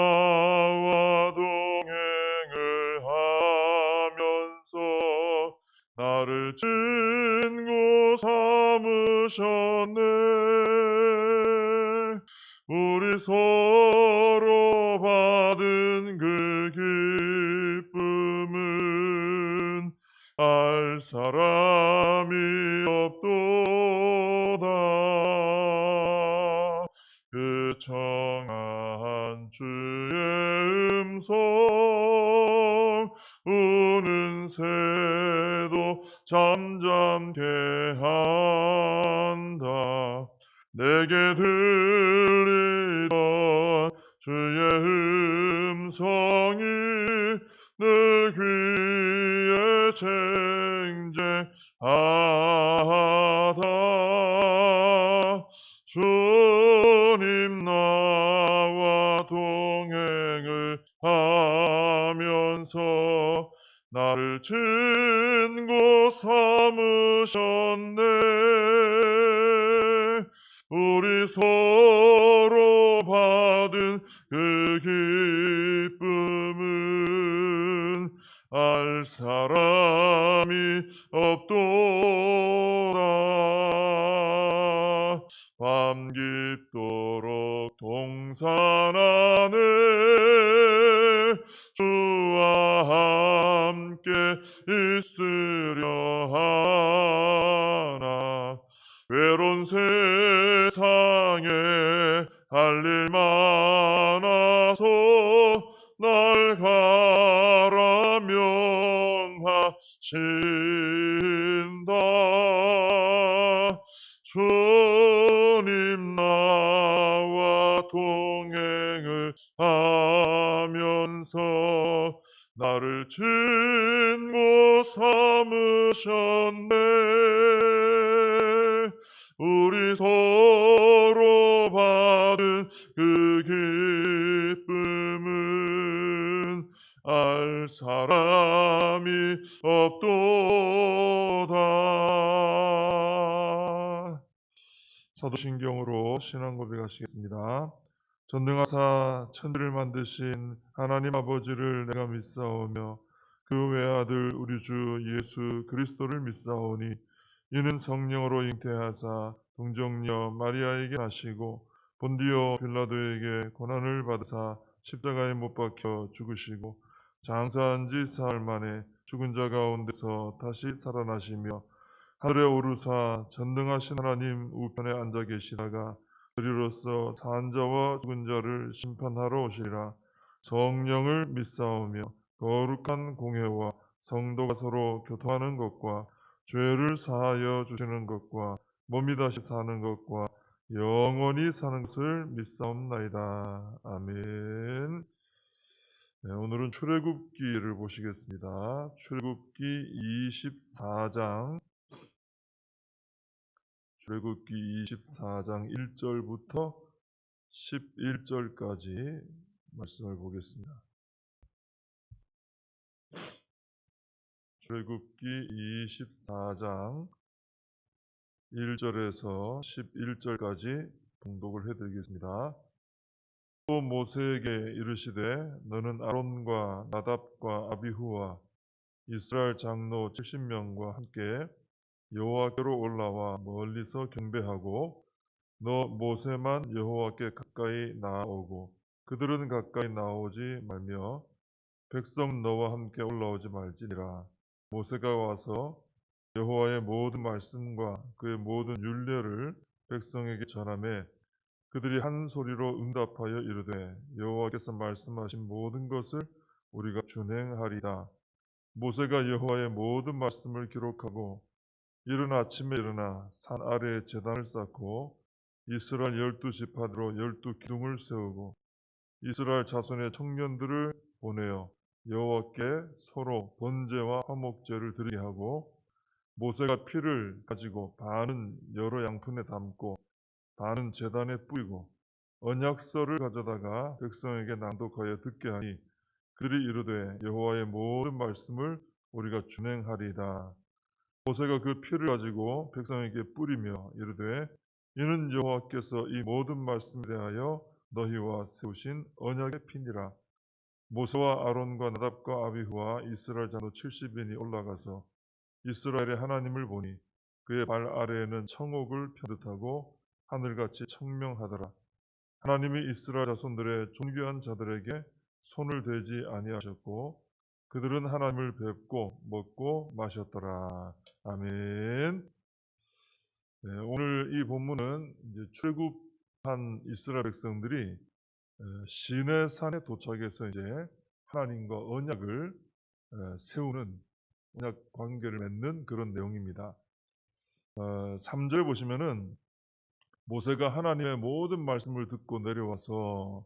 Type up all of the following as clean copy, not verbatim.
나와 동행을 하면서 나를 친구 삼으셨네. 우리 서로 받은 그 기쁨은 알 사람이 없도다. 그 청한 주의 음성 우는 새도 잠잠케 한다. 내게 들리던 주의 음성이 늘 귀에 쟁쟁하다. 주님 나와 동행을 하면서 나를 친구 삼으셨네. 우리 서로 받은 그 기쁨은 알 사람이 없도다. 밤 깊도록 동산하네. 주와 함께 있으려 하나. 외로운 세상에 할 일 많아서 날 가라 명하신다. 주님 나와 동행을 하면서 나를 친구 삼으셨네. 우리 서로 받은 그 기쁨은 알 사람이 없도다. 사도신경으로 신앙 고백하시겠습니다. 전능하사 천지를 만드신 하나님 아버지를 내가 믿사오며 그 외아들 우리 주 예수 그리스도를 믿사오니 이는 성령으로 잉태하사 동정녀 마리아에게 나시고 본디오 빌라도에게 고난을 받으사 십자가에 못 박혀 죽으시고 장사한 지 사흘 만에 죽은 자 가운데서 다시 살아나시며 하늘에 오르사 전능하신 하나님 우편에 앉아 계시다가 그리로서 산 자와 죽은 자를 심판하러 오시리라. 성령을 믿사오며 거룩한 공회와 성도가 서로 교통하는 것과 죄를 사하여 주시는 것과 몸이 다시 사는 것과 영원히 사는 것을 믿사옵나이다. 아멘. 네, 오늘은 출애굽기를 보시겠습니다. 출애굽기 24장 출애굽기 24장 1절부터 11절까지 말씀을 보겠습니다. 출애굽기 24장 1절에서 11절까지 봉독을 해드리겠습니다. 또 모세에게 이르시되 너는 아론과 나답과 아비후와 이스라엘 장로 70명과 함께 여호와께로 올라와 멀리서 경배하고 너 모세만 여호와께 가까이 나아오고 그들은 가까이 나오지 말며 백성 너와 함께 올라오지 말지니라. 모세가 와서 여호와의 모든 말씀과 그의 모든 율례를 백성에게 전하매 그들이 한 소리로 응답하여 이르되 여호와께서 말씀하신 모든 것을 우리가 준행하리다. 모세가 여호와의 모든 말씀을 기록하고 이른 아침에 일어나 산 아래에 제단을 쌓고 이스라엘 12지파대로 12기둥을 세우고 이스라엘 자손의 청년들을 보내어 여호와께 서로 번제와 화목제를 드리게 하고 모세가 피를 가지고 반은 여러 양푼에 담고 반은 제단에 뿌리고 언약서를 가져다가 백성에게 낭독하여 듣게 하니 그들이 이르되 여호와의 모든 말씀을 우리가 준행하리이다. 모세가 그 피를 가지고 백성에게 뿌리며 이르되 이는 여호와께서 이 모든 말씀에 대하여 너희와 세우신 언약의 피니라. 모세와 아론과 나답과 아비후와 이스라엘 장로 70인이 올라가서 이스라엘의 하나님을 보니 그의 발 아래에는 청옥을 편듯하고 하늘같이 청명하더라. 하나님이 이스라엘 자손들의 존귀한 자들에게 손을 대지 아니하셨고 그들은 하나님을 뵙고 먹고 마셨더라. 아멘. 네, 오늘 이 본문은 이제 출애굽한 이스라엘 백성들이 시내 산에 도착해서 이제 하나님과 언약을 세우는 언약 관계를 맺는 그런 내용입니다. 3절에 보시면은 모세가 하나님의 모든 말씀을 듣고 내려와서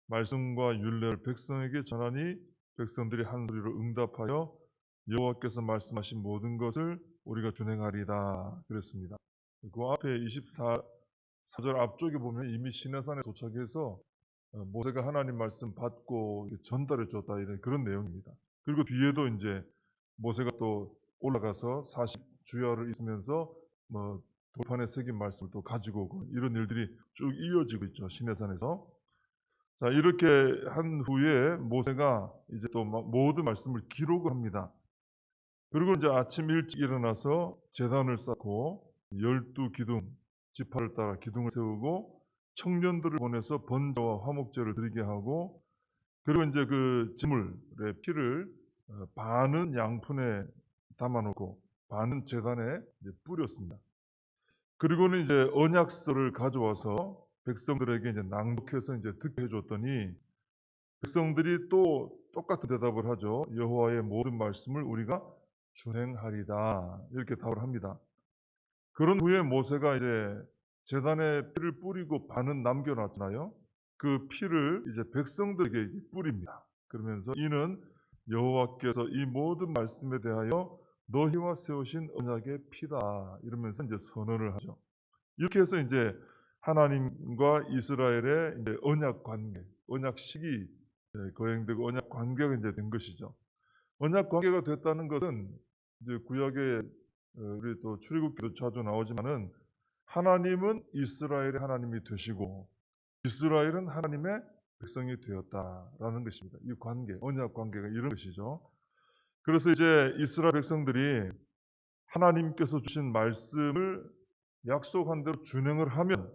말씀과 율례를 백성에게 전하니 백성들이 한 소리로 응답하여 여호와께서 말씀하신 모든 것을 우리가 준행하리다 그랬습니다. 그 앞에 24절 앞쪽에 보면 이미 시내산에 도착해서 모세가 하나님 말씀 받고 전달해 줬다 이런 그런 내용입니다. 그리고 뒤에도 이제 모세가 또 올라가서 40주야를 있으면서 뭐 돌판에 새긴 말씀을 또 가지고 오고 이런 일들이 쭉 이어지고 있죠. 시내산에서. 자, 이렇게 한 후에 모세가 이제 또 모든 말씀을 기록을 합니다. 그리고 이제 아침 일찍 일어나서 제단을 쌓고 12기둥 지파를 따라 기둥을 세우고 청년들을 보내서 번제와 화목제를 드리게 하고 그리고 이제 그 제물의 피를 반은 양푼에 담아놓고 반은 제단에 뿌렸습니다. 그리고는 이제 언약서를 가져와서 백성들에게 이제 낭독해서 이제 듣게 해줬더니 백성들이 또 똑같은 대답을 하죠. 여호와의 모든 말씀을 우리가 준행하리다 이렇게 답을 합니다. 그런 후에 모세가 이제 제단에 피를 뿌리고 반은 남겨놨잖아요. 그 피를 이제 백성들에게 뿌립니다. 그러면서 이는 여호와께서 이 모든 말씀에 대하여 너희와 세우신 언약의 피다 이러면서 이제 선언을 하죠. 이렇게 해서 이제 하나님과 이스라엘의 이제 언약 관계, 언약식이 거행되고 언약 관계가 이제 된 것이죠. 언약 관계가 됐다는 것은 이제 구약에 우리 또 출애굽기도 자주 나오지만은 하나님은 이스라엘의 하나님이 되시고 이스라엘은 하나님의 백성이 되었다라는 것입니다. 이 관계, 언약 관계가 이런 것이죠. 그래서 이제 이스라엘 백성들이 하나님께서 주신 말씀을 약속한 대로 준행을 하면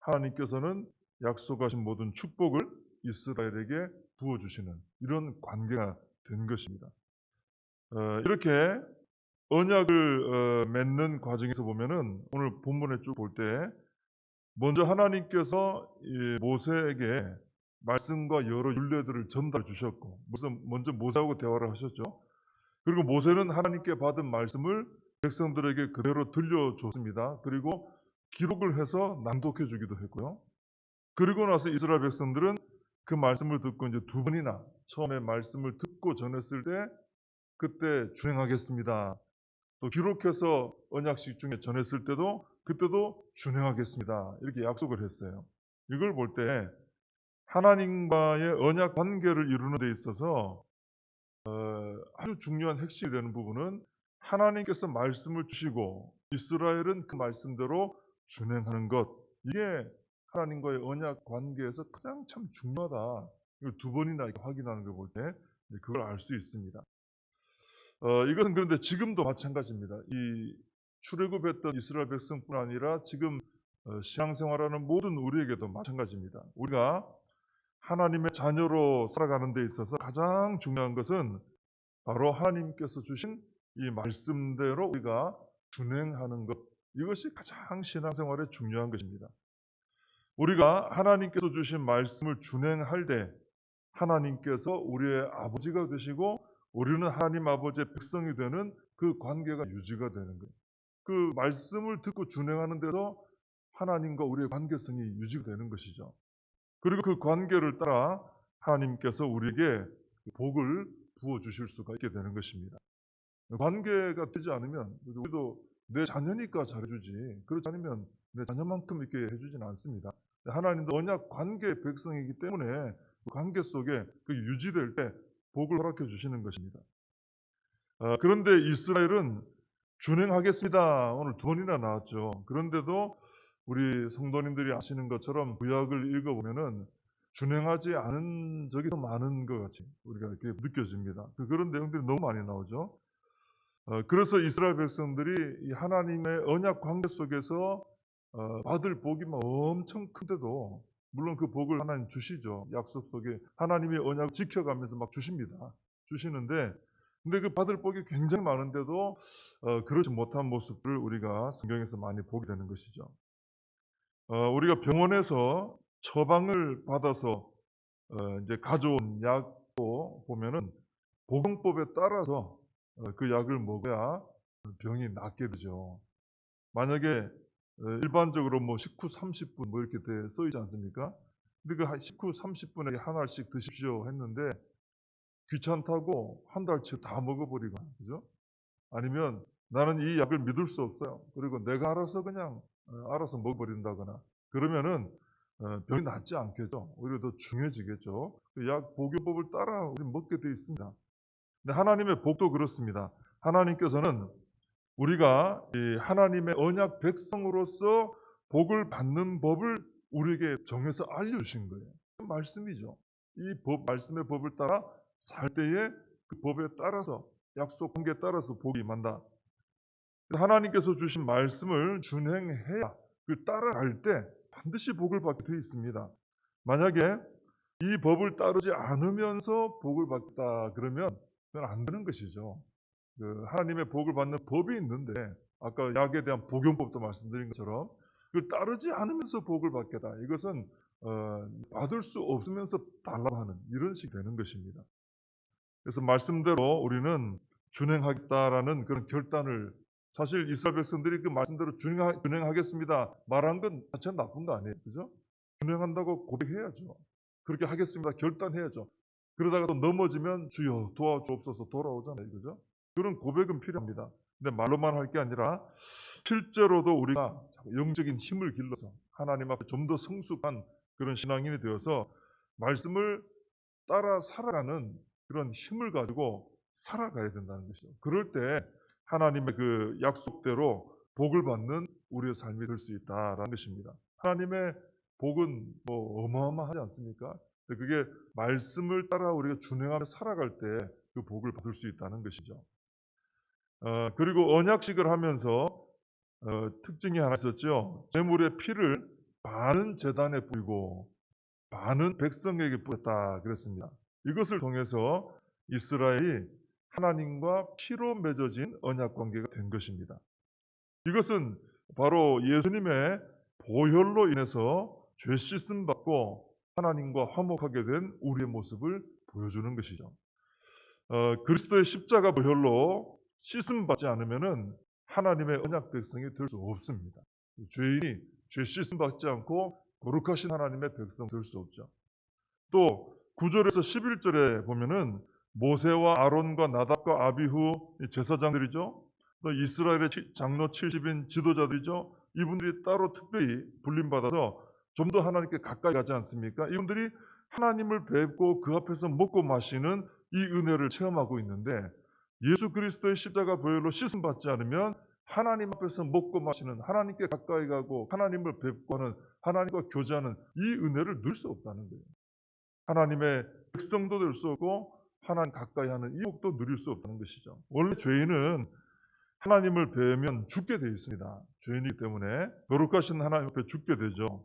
하나님께서는 약속하신 모든 축복을 이스라엘에게 부어주시는 이런 관계가 된 것입니다. 이렇게 언약을 맺는 과정에서 보면은 오늘 본문에 쭉 볼 때 먼저 하나님께서 모세에게 말씀과 여러 율례들을 전달해 주셨고 먼저 모세하고 대화를 하셨죠. 그리고 모세는 하나님께 받은 말씀을 백성들에게 그대로 들려줬습니다. 그리고 기록을 해서 낭독해 주기도 했고요. 그리고 나서 이스라엘 백성들은 그 말씀을 듣고 이제 두 번이나 처음에 말씀을 듣고 전했을 때 그때 준행하겠습니다. 또 기록해서 언약식 중에 전했을 때도 그때도 준행하겠습니다. 이렇게 약속을 했어요. 이걸 볼 때 하나님과의 언약 관계를 이루는 데 있어서 아주 중요한 핵심이 되는 부분은 하나님께서 말씀을 주시고 이스라엘은 그 말씀대로 준행하는 것. 이게 하나님과의 언약 관계에서 가장 참 중요하다. 이걸 두 번이나 이렇게 확인하는 걸 볼 때 그걸 알 수 있습니다. 이것은 그런데 지금도 마찬가지입니다. 이 출애굽했던 이스라엘 백성뿐 아니라 지금 신앙생활하는 모든 우리에게도 마찬가지입니다. 우리가 하나님의 자녀로 살아가는 데 있어서 가장 중요한 것은 바로 하나님께서 주신 이 말씀대로 우리가 준행하는 것. 이것이 가장 신앙생활에 중요한 것입니다. 우리가 하나님께서 주신 말씀을 준행할 때 하나님께서 우리의 아버지가 되시고 우리는 하나님 아버지의 백성이 되는 그 관계가 유지가 되는 거예요. 그 말씀을 듣고 준행하는 데서 하나님과 우리의 관계성이 유지가 되는 것이죠. 그리고 그 관계를 따라 하나님께서 우리에게 복을 부어주실 수가 있게 되는 것입니다. 관계가 되지 않으면 우리도 내 자녀니까 잘해주지 그렇지 않으면 내 자녀만큼 이렇게 해주지는 않습니다. 하나님도 언약 관계의 백성이기 때문에 그 관계 속에 그게 유지될 때 복을 허락해 주시는 것입니다. 그런데 이스라엘은 준행하겠습니다. 오늘 두 번이나 나왔죠. 그런데도 우리 성도님들이 아시는 것처럼 구약을 읽어보면은 준행하지 않은 적이 더 많은 것 같이 우리가 이렇게 느껴집니다. 그런 내용들이 너무 많이 나오죠. 그래서 이스라엘 백성들이 이 하나님의 언약 관계 속에서 받을 복이 막 엄청 큰데도, 물론 그 복을 하나님 주시죠. 약속 속에 하나님의 언약을 지켜가면서 막 주십니다. 주시는데, 근데 그 받을 복이 굉장히 많은데도 그렇지 못한 모습을 우리가 성경에서 많이 보게 되는 것이죠. 우리가 병원에서 처방을 받아서 이제 가져온 약도 보면은 복용법에 따라서 그 약을 먹어야 병이 낫게 되죠. 만약에 일반적으로 뭐 식후 30분 뭐 이렇게 써 있지 않습니까? 근데 그 식후 30분에 하나씩 드십시오 했는데 귀찮다고 한 달치 다 먹어버리고, 그죠? 아니면 나는 이 약을 믿을 수 없어요. 그리고 내가 알아서 그냥 알아서 먹어버린다거나 그러면은 병이 낫지 않겠죠. 오히려 더 중해지겠죠. 그 약 복용법을 따라 우리 먹게 돼 있습니다. 근데 하나님의 복도 그렇습니다. 하나님께서는 우리가 이 하나님의 언약 백성으로서 복을 받는 법을 우리에게 정해서 알려주신 거예요. 그 말씀이죠. 이 말씀의 법을 따라 살 때에 그 법에 따라서, 약속 관계에 따라서 복이 임한다. 하나님께서 주신 말씀을 준행해야 그 따라갈 때 반드시 복을 받게 되어 있습니다. 만약에 이 법을 따르지 않으면서 복을 받다 그러면 그건 안 되는 것이죠. 하나님의 복을 받는 법이 있는데, 아까 약에 대한 복용법도 말씀드린 것처럼 그걸 따르지 않으면서 복을 받겠다, 이것은 받을 수 없으면서 달라고 하는 이런 식이 되는 것입니다. 그래서 말씀대로 우리는 준행하겠다라는 그런 결단을, 사실 이스라엘 백성들이 그 말씀대로 준행하겠습니다 말한 건 자체는 나쁜 거 아니에요, 그죠? 준행한다고 고백해야죠. 그렇게 하겠습니다 결단해야죠. 그러다가 또 넘어지면 주여 도와주옵소서 돌아오잖아요, 그죠? 그런 고백은 필요합니다. 근데 말로만 할 게 아니라 실제로도 우리가 영적인 힘을 길러서 하나님 앞에 좀 더 성숙한 그런 신앙인이 되어서 말씀을 따라 살아가는 그런 힘을 가지고 살아가야 된다는 것이죠. 그럴 때 하나님의 그 약속대로 복을 받는 우리의 삶이 될 수 있다라는 것입니다. 하나님의 복은 뭐 어마어마하지 않습니까? 그게 말씀을 따라 우리가 준행하며 살아갈 때 그 복을 받을 수 있다는 것이죠. 그리고 언약식을 하면서 특징이 하나 있었죠. 제물의 피를 반은 제단에 뿌리고 반은 백성에게 뿌렸다 그랬습니다. 이것을 통해서 이스라엘이 하나님과 피로 맺어진 언약 관계가 된 것입니다. 이것은 바로 예수님의 보혈로 인해서 죄 씻음 받고 하나님과 화목하게 된 우리의 모습을 보여주는 것이죠. 그리스도의 십자가 보혈로 씻음 받지 않으면은 하나님의 언약 백성이 될 수 없습니다. 죄인이 죄 씻음 받지 않고 거룩하신 하나님의 백성 될 수 없죠. 또 9절에서 11절에 보면은 모세와 아론과 나답과 아비후 제사장들이죠. 또 이스라엘의 장로 70인 지도자들이죠. 이분들이 따로 특별히 불림받아서 좀 더 하나님께 가까이 가지 않습니까? 이분들이 하나님을 뵙고 그 앞에서 먹고 마시는 이 은혜를 체험하고 있는데, 예수 그리스도의 십자가 보혈로 씻음 받지 않으면 하나님 앞에서 먹고 마시는, 하나님께 가까이 가고 하나님을 뵙고 하는, 하나님과 교제하는 이 은혜를 누릴 수 없다는 거예요. 하나님의 백성도 될 수 없고 하나님 가까이 하는 이 복도 누릴 수 없다는 것이죠. 원래 죄인은 하나님을 뵈면 죽게 되어 있습니다. 죄인이기 때문에 거룩하신 하나님 앞에 죽게 되죠.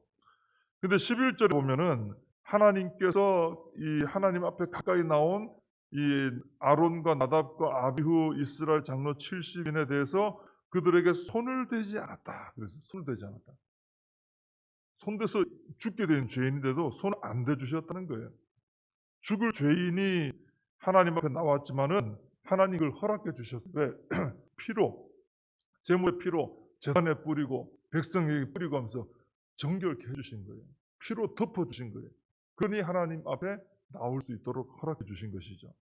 근데 11절에 보면은 하나님께서 이 하나님 앞에 가까이 나온 이 아론과 나답과 아비후 이스라엘 장로 70인에 대해서 그들에게 손을 대지 않았다. 그래서 손을 대지 않았다. 손대서 죽게 된 죄인인데도 손을 안 대주셨다는 거예요. 죽을 죄인이 하나님 앞에 나왔지만은 하나님 그걸 허락해 주셨어요. 왜? 피로, 제물의 피로 제단에 뿌리고 백성에게 뿌리고 하면서 정결케 해주신 거예요. 피로 덮어주신 거예요. 그러니 하나님 앞에 나올 수 있도록 허락해 주신 것이죠.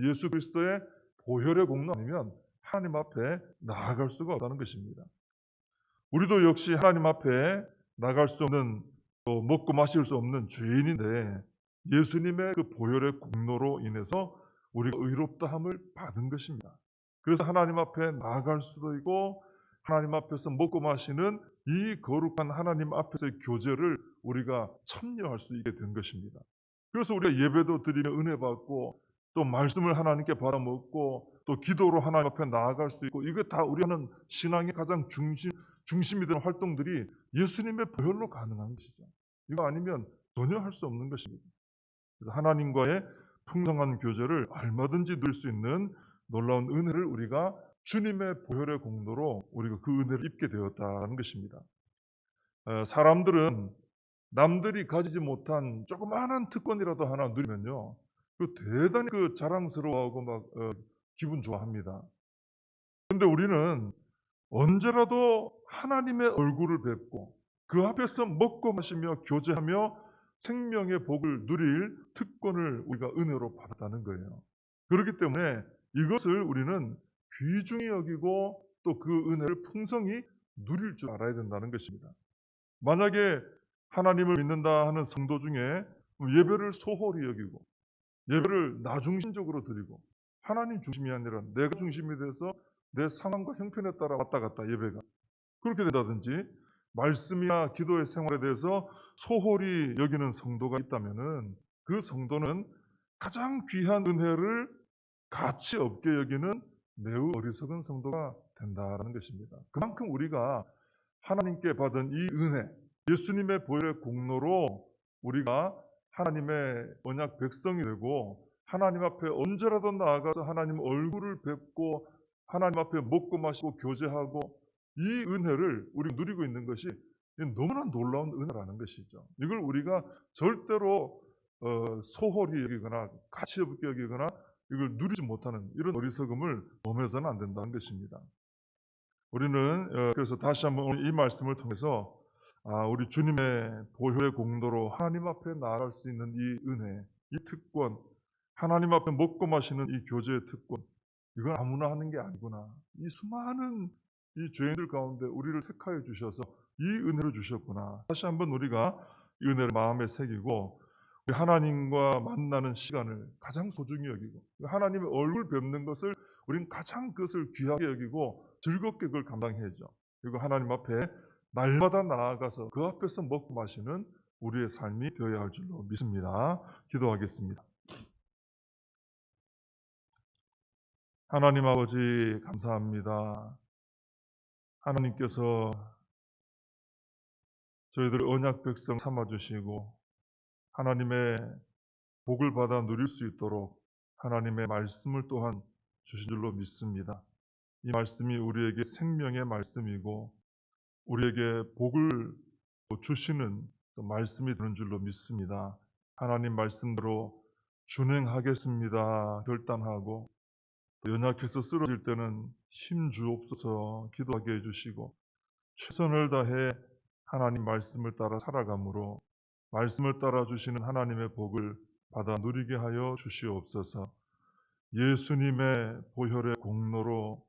예수 그리스도의 보혈의 공로 아니면 하나님 앞에 나아갈 수가 없다는 것입니다. 우리도 역시 하나님 앞에 나갈 수 없는, 또 먹고 마실 수 없는 죄인인데 예수님의 그 보혈의 공로로 인해서 우리가 의롭다함을 받은 것입니다. 그래서 하나님 앞에 나아갈 수도 있고 하나님 앞에서 먹고 마시는 이 거룩한 하나님 앞에서의 교제를 우리가 참여할 수 있게 된 것입니다. 그래서 우리가 예배도 드리며 은혜 받고 또 말씀을 하나님께 받아먹고 또 기도로 하나님 앞에 나아갈 수 있고, 이게 다 우리 하는 신앙의 가장 중심이 되는 활동들이 예수님의 보혈로 가능한 것이죠. 이거 아니면 전혀 할 수 없는 것입니다. 그래서 하나님과의 풍성한 교제를 얼마든지 누릴 수 있는 놀라운 은혜를 우리가 주님의 보혈의 공로로 우리가 그 은혜를 입게 되었다는 것입니다. 사람들은 남들이 가지지 못한 조그마한 특권이라도 하나 누리면요, 그 대단히 그 자랑스러워하고 막 기분 좋아합니다. 근데 우리는 언제라도 하나님의 얼굴을 뵙고 그 앞에서 먹고 마시며 교제하며 생명의 복을 누릴 특권을 우리가 은혜로 받았다는 거예요. 그렇기 때문에 이것을 우리는 귀중히 여기고 또 그 은혜를 풍성히 누릴 줄 알아야 된다는 것입니다. 만약에 하나님을 믿는다 하는 성도 중에 예배를 소홀히 여기고 예배를 나 중심적으로 드리고 하나님 중심이 아니라 내가 중심이 돼서 내 상황과 형편에 따라 왔다 갔다 예배가 그렇게 된다든지, 말씀이나 기도의 생활에 대해서 소홀히 여기는 성도가 있다면은 그 성도는 가장 귀한 은혜를 가치 없게 여기는 매우 어리석은 성도가 된다는 것입니다. 그만큼 우리가 하나님께 받은 이 은혜, 예수님의 보혈의 공로로 우리가 하나님의 언약 백성이 되고 하나님 앞에 언제라도 나아가서 하나님 얼굴을 뵙고 하나님 앞에 먹고 마시고 교제하고 이 은혜를 우리가 누리고 있는 것이 너무나 놀라운 은혜라는 것이죠. 이걸 우리가 절대로 소홀히 여기거나 가치 없게 여기거나 이걸 누리지 못하는 이런 어리석음을 범해서는 안 된다는 것입니다. 우리는 그래서 다시 한번 오늘 이 말씀을 통해서 우리 주님의 보혈의 공로로 하나님 앞에 나아갈 수 있는 이 은혜, 이 특권, 하나님 앞에 먹고 마시는 이 교제의 특권, 이건 아무나 하는 게 아니구나. 이 수많은 이 죄인들 가운데 우리를 택하여 주셔서 이 은혜를 주셨구나. 다시 한번 우리가 이 은혜를 마음에 새기고 우리 하나님과 만나는 시간을 가장 소중히 여기고 하나님의 얼굴 뵙는 것을 우리는 가장 그것을 귀하게 여기고 즐겁게 그걸 감당해야죠. 그리고 하나님 앞에 날마다 나아가서 그 앞에서 먹고 마시는 우리의 삶이 되어야 할 줄로 믿습니다. 기도하겠습니다. 하나님 아버지 감사합니다. 하나님께서 저희들 언약 백성 삼아주시고 하나님의 복을 받아 누릴 수 있도록 하나님의 말씀을 또한 주신 줄로 믿습니다. 이 말씀이 우리에게 생명의 말씀이고 우리에게 복을 주시는 말씀이 되는 줄로 믿습니다. 하나님 말씀대로 준행하겠습니다 결단하고 연약해서 쓰러질 때는 힘 주옵소서 기도하게 해주시고 최선을 다해 하나님 말씀을 따라 살아감으로 말씀을 따라 주시는 하나님의 복을 받아 누리게 하여 주시옵소서. 예수님의 보혈의 공로로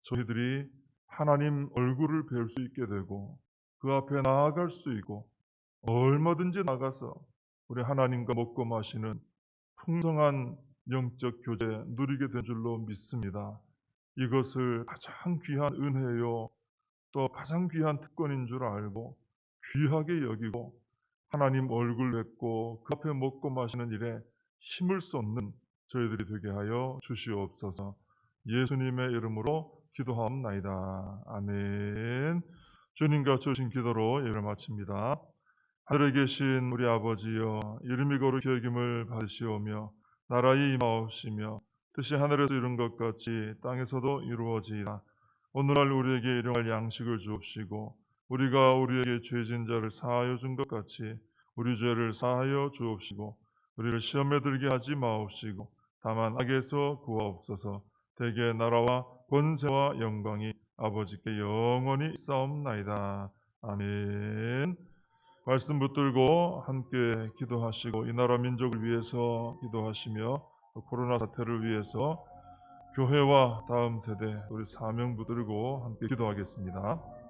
저희들이 하나님 얼굴을 뵐 수 있게 되고 그 앞에 나아갈 수 있고 얼마든지 나가서 우리 하나님과 먹고 마시는 풍성한 영적 교제 누리게 된 줄로 믿습니다. 이것을 가장 귀한 은혜요 또 가장 귀한 특권인 줄 알고 귀하게 여기고 하나님 얼굴 뵙고 그 앞에 먹고 마시는 일에 힘을 쏟는 저희들이 되게 하여 주시옵소서. 예수님의 이름으로 기도하옵나이다. 아멘. 주님과 주신 기도로 예배를 마칩니다. 하늘에 계신 우리 아버지여, 이름이 거룩히 여김을 받으시오며 나라의 임하옵시며 뜻이 하늘에서 이룬 것 같이 땅에서도 이루어지이다. 오늘날 우리에게 일용할 양식을 주옵시고 우리가 우리에게 죄진 자를 사하여 준 것 같이 우리 죄를 사하여 주옵시고 우리를 시험에 들게 하지 마옵시고 다만 악에서 구하옵소서. 대개 나라와 권세와 영광이 아버지께 영원히 있사옵나이다. 아멘. 말씀 붙들고 함께 기도하시고 이 나라 민족을 위해서 기도하시며 코로나 사태를 위해서 교회와 다음 세대 우리 사명 붙들고 함께 기도하겠습니다.